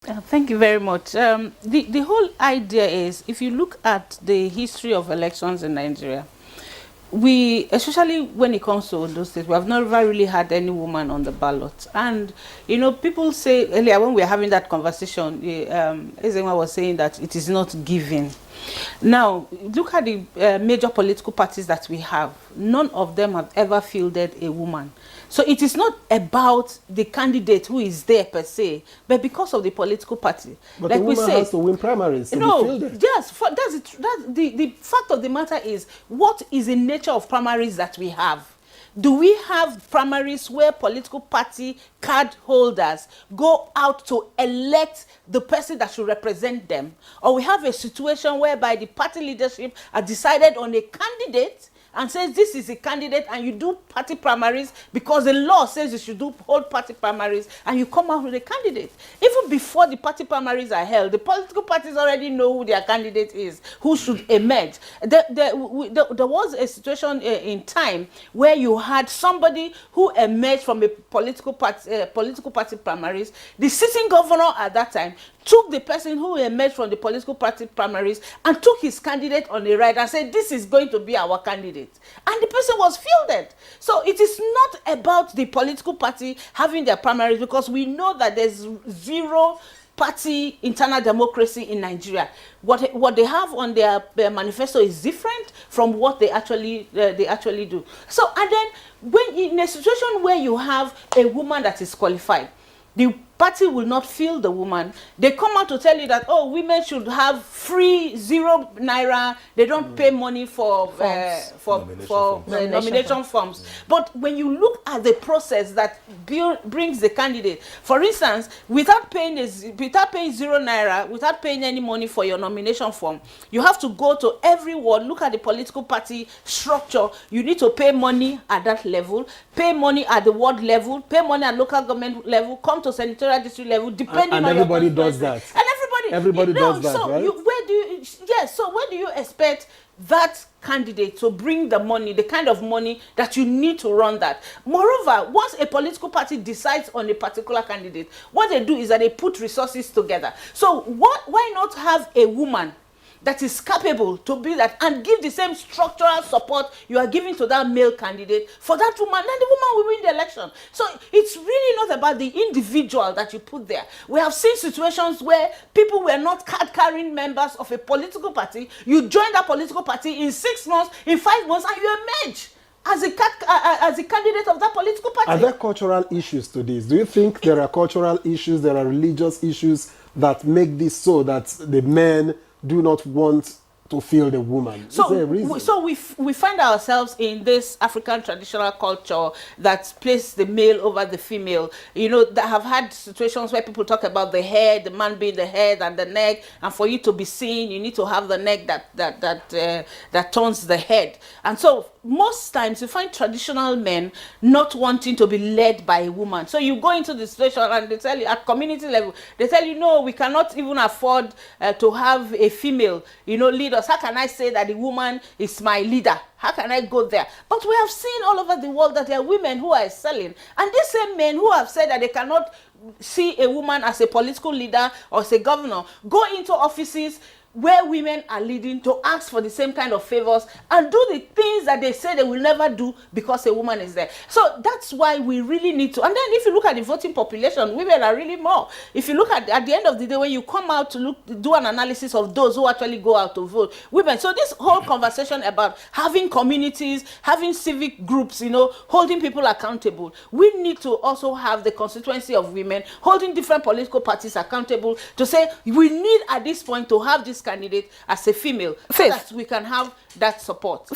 Thank you very much. The whole idea is, if you look at the history of elections in Nigeria, we, especially when it comes to Ondo State, we have never really had any woman on the ballot. And, you know, people say earlier when we were having that conversation, Ezenwa was saying that it is not given. Now, look at the major political parties that we have. None of them have ever fielded a woman. So it is not about the candidate who is there per se, but because of the political party. But like the woman has to win primaries to be fielded. Yes, the fact of the matter is, what is the nature of primaries that we have? Do we have primaries where political party card holders go out to elect the person that should represent them? Or we have a situation whereby the party leadership has decided on a candidate and says this is a candidate, and you do party primaries because the law says you should do hold party primaries, and you come out with a candidate. Even before the party primaries are held, the political parties already know who their candidate is, who should emerge. There was a situation in time where you had somebody who emerged from a political party primaries. The sitting governor at that time took the person who emerged from the political party primaries and took his candidate on the right and said, this is going to be our candidate. And the person was fielded. So it is not about the political party having their primaries, because we know that there's zero party internal democracy in Nigeria. What they have on their manifesto is different from what they actually do. So, and then when in a situation where you have a woman that is qualified, the party will not field the woman. They come out to tell you that, oh, women should have free 0 naira. They don't pay money for nomination forms. But when you look at the process that brings the candidate, for instance, without paying 0 naira, without paying any money for your nomination form, you have to go to every ward, look at the political party structure. You need to pay money at that level, pay money at the ward level, pay money at local government level, come to senatorial district level, depending on everybody does that. And everybody does that, so right? Where do you expect that candidate to bring the money, the kind of money that you need to run that? Moreover, once a political party decides on a particular candidate, what they do is that they put resources together. So why not have a woman that is capable to be that and give the same structural support you are giving to that male candidate for that woman, then the woman will win the election. So it's really not about the individual that you put there. We have seen situations where people were not card-carrying members of a political party. You join that political party in 6 months, in 5 months, and you emerge as a candidate of that political party. Are there cultural issues to this? Do you think there are cultural issues, there are religious issues that make this so that the men do not want to field a woman? Is there a reason? So we find ourselves in this African traditional culture that places the male over the female. You know, that have had situations where people talk about the head, the man being the head and the neck, and for you to be seen, you need to have the neck that turns the head. And so most times you find traditional men not wanting to be led by a woman. So you go into the situation and they tell you at community level, they tell you, no, we cannot even afford to have a female, you know, leader. How can I say that the woman is my leader? How can I go there? But we have seen all over the world that there are women who are excelling. And these same men who have said that they cannot see a woman as a political leader or as a governor go into offices where women are leading to ask for the same kind of favors and do the things that they say they will never do because a woman is there. So that's why we really need to. And then if you look at the voting population, women are really more. If you look at the end of the day, when you come out to do an analysis of those who actually go out to vote, women. So this whole conversation about having communities, having civic groups, you know, holding people accountable, we need to also have the constituency of women holding different political parties accountable to say we need at this point to have this candidate as a female so that we can have that support.